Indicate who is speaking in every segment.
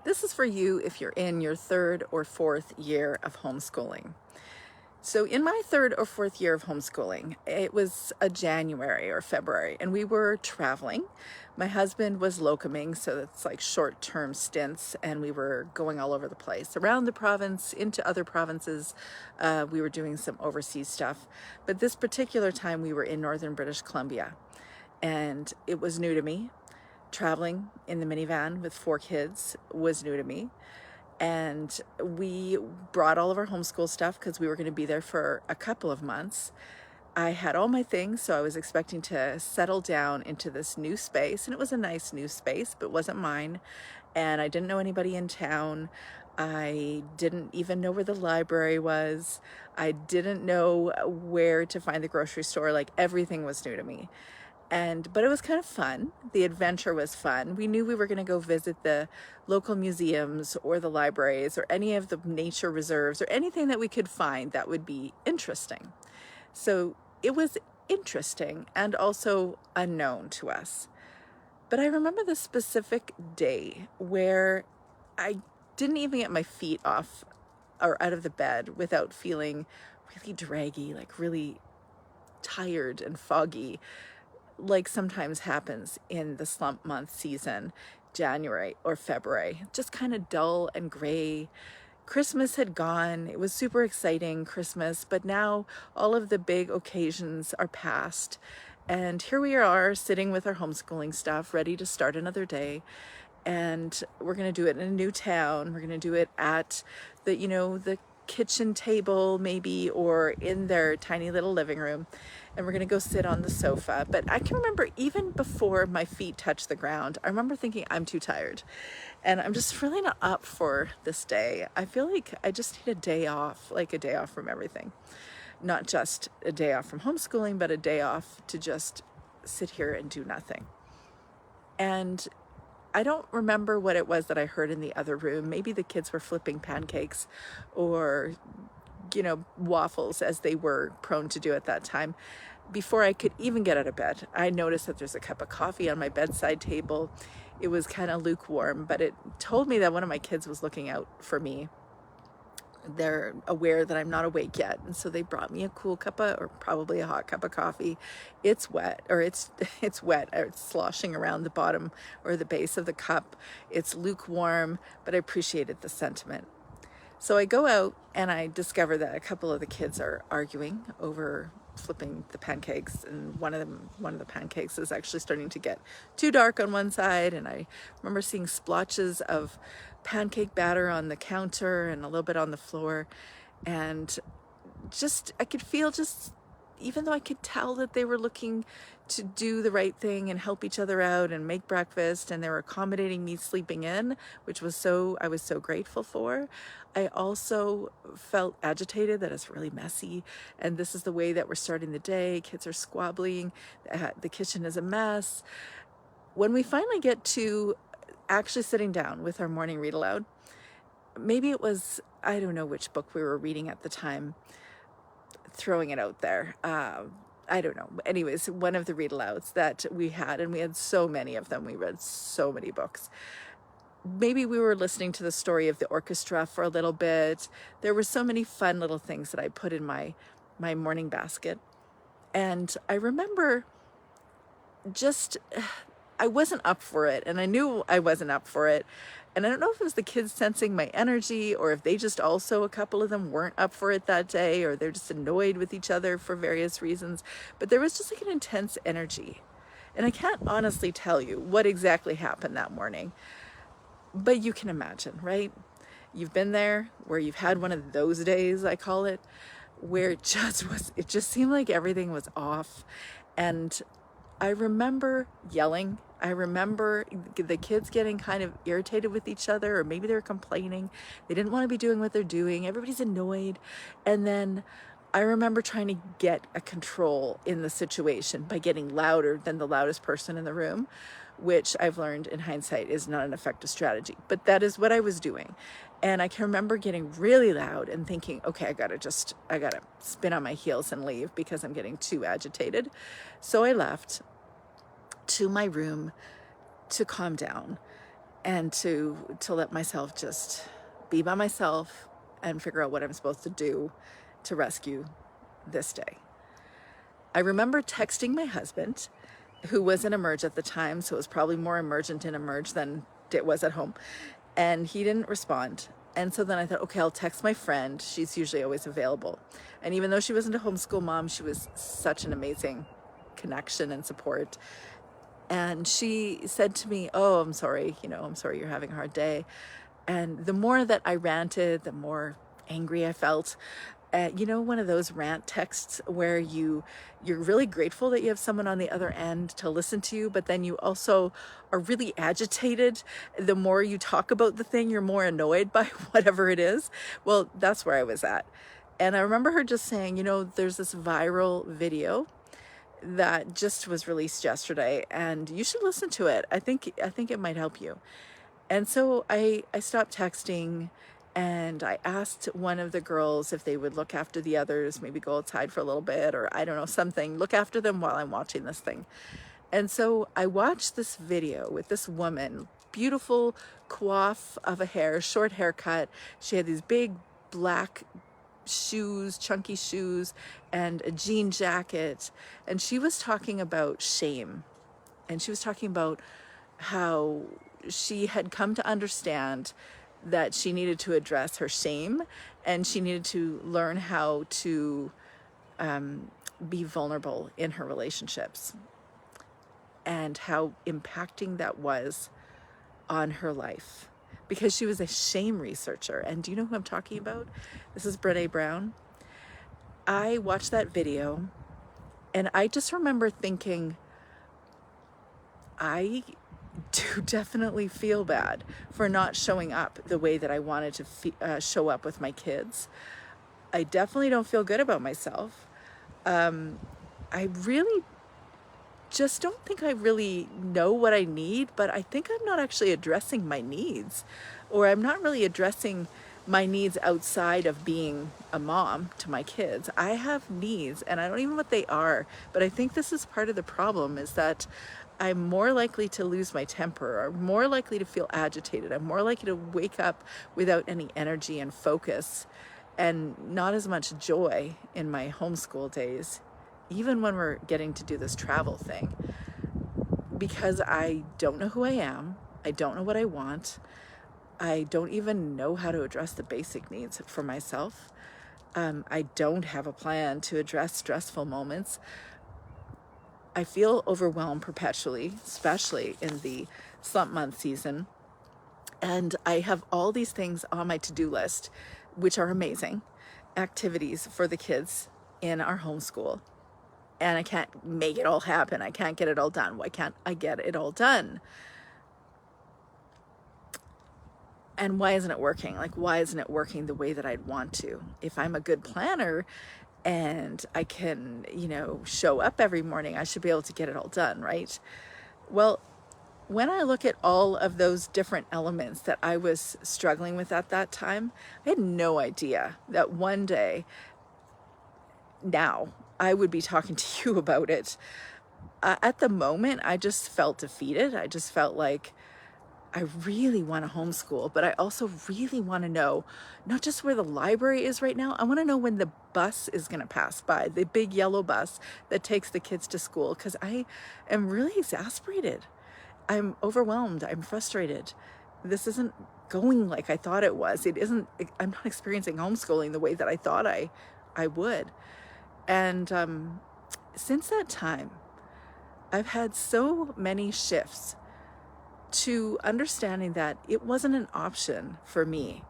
Speaker 1: This is for you if you're in your third or fourth year of homeschooling. So in my third or fourth year of homeschooling, it was a January or February, and we were traveling. My husband was locuming, so it's like short-term stints, and we were going all over the place, around the province, into other provinces. We were doing some overseas stuff. But this particular time, we were in northern British Columbia, and it was new to me. Traveling in the minivan with 4 kids was new to me. And we brought all of our homeschool stuff because we were going to be there for a couple of months. I had all my things, so I was expecting to settle down into this new space, and it was a nice new space, but it wasn't mine. And I didn't know anybody in town. I didn't even know where the library was. I didn't know where to find the grocery store. Like, everything was new to me. But it was kind of fun. The adventure was fun. We knew we were going to go visit the local museums or the libraries or any of the nature reserves or anything that we could find that would be interesting. So it was interesting and also unknown to us. But I remember the specific day where I didn't even get my feet off or out of the bed without feeling really draggy, like really tired and foggy, like sometimes happens in the slump month season, January or February, just kind of dull and gray. Christmas had gone. It was super exciting, Christmas, but now all of the big occasions are past. And here we are sitting with our homeschooling stuff, ready to start another day. And we're going to do it in a new town. We're going to do it at the kitchen table maybe, or in their tiny little living room, and we're gonna go sit on the sofa. But I can remember, even before my feet touched the ground, I remember thinking, I'm too tired and I'm just really not up for this day. I feel like I just need a day off, like a day off from everything, not just a day off from homeschooling, but a day off to just sit here and do nothing. And I don't remember what it was that I heard in the other room. Maybe the kids were flipping pancakes or, waffles, as they were prone to do at that time. Before I could even get out of bed, I noticed that there's a cup of coffee on my bedside table. It was kind of lukewarm, but it told me that one of my kids was looking out for me. They're aware that I'm not awake yet, and so they brought me a cool cup of, or probably a hot cup of coffee. It's wet, or it's wet, or it's sloshing around the bottom or the base of the cup. It's lukewarm, but I appreciated the sentiment. So I go out and I discover that a couple of the kids are arguing over flipping the pancakes, and one of the pancakes is actually starting to get too dark on one side, and I remember seeing splotches of pancake batter on the counter and a little bit on the floor, and I could feel, even though I could tell that they were looking to do the right thing and help each other out and make breakfast, and they were accommodating me sleeping in, which I was so grateful for. I also felt agitated that it's really messy, and this is the way that we're starting the day. Kids are squabbling. The kitchen is a mess. When we finally get to actually sitting down with our morning read aloud, maybe it was, I don't know which book we were reading at the time, throwing it out there. I don't know. Anyways, one of the read alouds that we had, and we had so many of them. We read so many books. Maybe we were listening to the story of the orchestra for a little bit. There were so many fun little things that I put in my morning basket. And I remember I wasn't up for it, and I knew I wasn't up for it. And I don't know if it was the kids sensing my energy, or if they just also, a couple of them weren't up for it that day, or they're just annoyed with each other for various reasons. But there was just like an intense energy. And I can't honestly tell you what exactly happened that morning, but you can imagine, right? You've been there where you've had one of those days, I call it, where it just seemed like everything was off. And I remember yelling. I remember the kids getting kind of irritated with each other, or maybe they were complaining. They didn't want to be doing what they're doing. Everybody's annoyed. And then I remember trying to get a control in the situation by getting louder than the loudest person in the room, which I've learned in hindsight is not an effective strategy. But that is what I was doing. And I can remember getting really loud and thinking, okay, I gotta spin on my heels and leave because I'm getting too agitated. So I left to my room to calm down. and to let myself just be by myself and figure out what I'm supposed to do to rescue this day. I remember texting my husband, who was in Emerge at the time, so it was probably more emergent in Emerge than it was at home, and he didn't respond. And so then I thought, okay, I'll text my friend. She's usually always available. And even though she wasn't a homeschool mom, she was such an amazing connection and support. And she said to me, oh, I'm sorry, I'm sorry you're having a hard day. And the more that I ranted, the more angry I felt. One of those rant texts where you're really grateful that you have someone on the other end to listen to you, but then you also are really agitated. The more you talk about the thing, you're more annoyed by whatever it is. Well, that's where I was at. And I remember her just saying, there's this viral video that just was released yesterday, and you should listen to it. I think it might help you. And so I stopped texting, and I asked one of the girls if they would look after the others, maybe go outside for a little bit, or I don't know, something, look after them while I'm watching this thing. And so I watched this video with this woman, beautiful coif of a hair, short haircut. She had these big black shoes, chunky shoes, and a jean jacket. And she was talking about shame. And she was talking about how she had come to understand that she needed to address her shame, and she needed to learn how to be vulnerable in her relationships, and how impacting that was on her life, because she was a shame researcher. And do you know who I'm talking about? This is Brené Brown. I watched that video, and I just remember thinking, I do definitely feel bad for not showing up the way that I wanted to show up with my kids. I definitely don't feel good about myself. I really just don't think I really know what I need, but I think I'm not actually addressing my needs, or I'm not really addressing my needs outside of being a mom to my kids. I have needs, and I don't even know what they are, but I think this is part of the problem, is that I'm more likely to lose my temper, or more likely to feel agitated. I'm more likely to wake up without any energy and focus, and not as much joy in my homeschool days, even when we're getting to do this travel thing, because I don't know who I am. I don't know what I want. I don't even know how to address the basic needs for myself. I don't have a plan to address stressful moments. I feel overwhelmed perpetually, especially in the slump month season. And I have all these things on my to-do list, which are amazing activities for the kids in our homeschool. And I can't make it all happen. I can't get it all done. Why can't I get it all done? And why isn't it working? Why isn't it working the way that I'd want to? If I'm a good planner and I can, show up every morning, I should be able to get it all done, right? Well, when I look at all of those different elements that I was struggling with at that time, I had no idea that one day now I would be talking to you about it. At the moment, I just felt defeated. I just felt like I really want to homeschool, but I also really want to know not just where the library is right now. I want to know when the bus is going to pass by, the big yellow bus that takes the kids to school, because I am really exasperated. I'm overwhelmed. I'm frustrated. This isn't going like I thought it was. I'm not experiencing homeschooling the way that I thought I would. And since that time, I've had so many shifts to understanding that it wasn't an option for me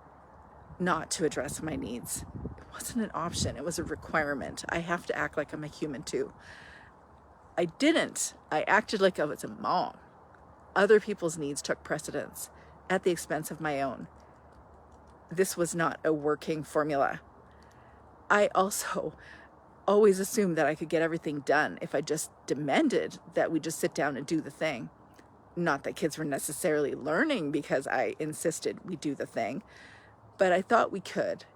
Speaker 1: not to address my needs. It wasn't an option. It was a requirement. I have to act like I'm a human too. I didn't. I acted like I was a mom. Other people's needs took precedence at the expense of my own. This was not a working formula. I also always assumed that I could get everything done if I just demanded that we just sit down and do the thing. Not that kids were necessarily learning because I insisted we do the thing, but I thought we could.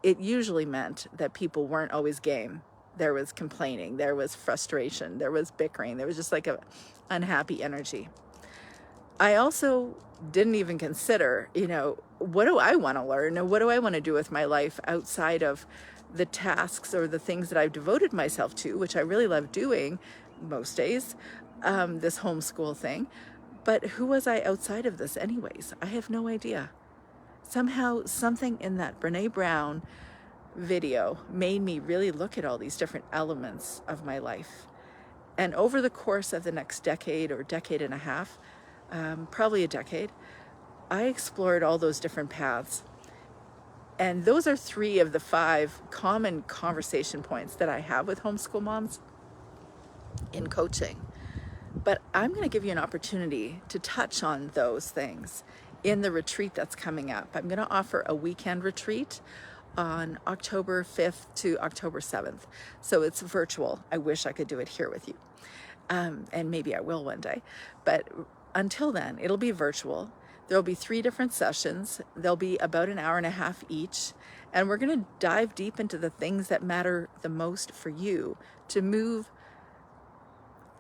Speaker 1: It usually meant that people weren't always game. There was complaining, there was frustration, there was bickering, there was just like a unhappy energy. I also didn't even consider, what do I want to learn? And what do I want to do with my life outside of the tasks or the things that I've devoted myself to, which I really love doing most days, this homeschool thing. But who was I outside of this anyways? I have no idea. Somehow something in that Brene Brown video made me really look at all these different elements of my life. And over the course of the next decade or decade and a half, probably a decade, I explored all those different paths. And those are 3 of the 5 common conversation points that I have with homeschool moms in coaching. But I'm going to give you an opportunity to touch on those things in the retreat that's coming up. I'm going to offer a weekend retreat on October 5th to October 7th. So it's virtual. I wish I could do it here with you. And maybe I will one day. But until then, it'll be virtual. There'll be 3 different sessions. They'll be about an hour and a half each. And we're going to dive deep into the things that matter the most for you to move,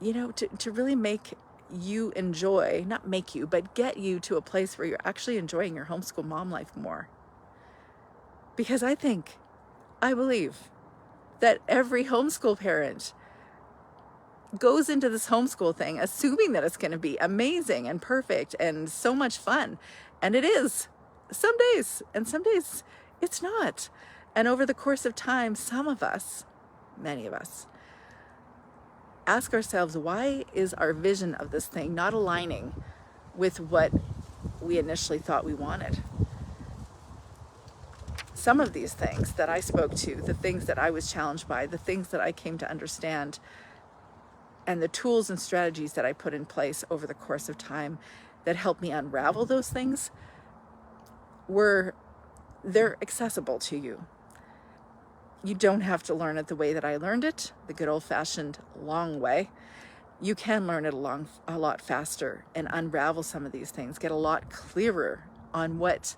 Speaker 1: to really make you enjoy, not make you, but get you to a place where you're actually enjoying your homeschool mom life more. Because I believe that every homeschool parent goes into this homeschool thing assuming that it's going to be amazing and perfect and so much fun. And it is some days, and some days it's not. And over the course of time, some of us, many of us, ask ourselves, why is our vision of this thing not aligning with what we initially thought we wanted? Some of these things that I spoke to, the things that I was challenged by, the things that I came to understand, and the tools and strategies that I put in place over the course of time that helped me unravel those things, they're accessible to you. You don't have to learn it the way that I learned it, the good old-fashioned long way. You can learn it a lot faster and unravel some of these things, get a lot clearer on what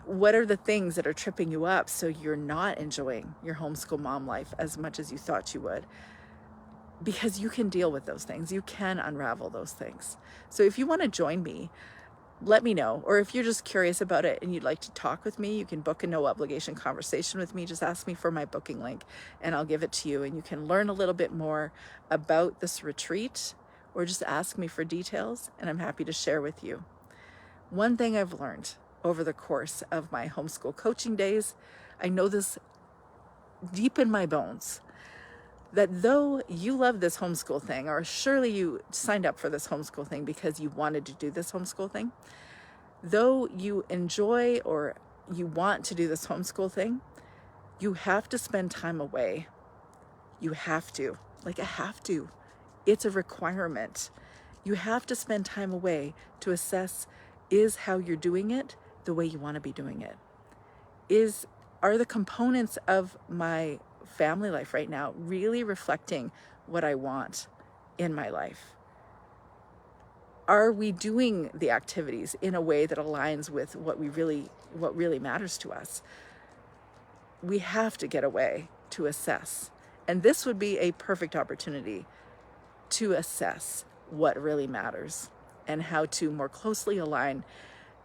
Speaker 1: are the things that are tripping you up so you're not enjoying your homeschool mom life as much as you thought you would. Because you can deal with those things. You can unravel those things. So if you want to join me, let me know. Or if you're just curious about it and you'd like to talk with me, you can book a no obligation conversation with me. Just ask me for my booking link and I'll give it to you. And you can learn a little bit more about this retreat, or just ask me for details and I'm happy to share with you. One thing I've learned over the course of my homeschool coaching days, I know this deep in my bones, that though you love this homeschool thing, or surely you signed up for this homeschool thing because you wanted to do this homeschool thing, though you enjoy or you want to do this homeschool thing, you have to spend time away. You have to. It's a requirement. You have to spend time away to assess, is how you're doing it the way you want to be doing it? Are the components of my family life right now really reflecting what I want in my life? Are we doing the activities in a way that aligns with what really matters to us? We have to get away to assess. And this would be a perfect opportunity to assess what really matters and how to more closely align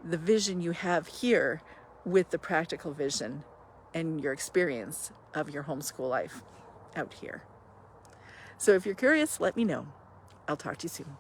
Speaker 1: the vision you have here with the practical vision and your experience of your homeschool life out here. So if you're curious, let me know. I'll talk to you soon.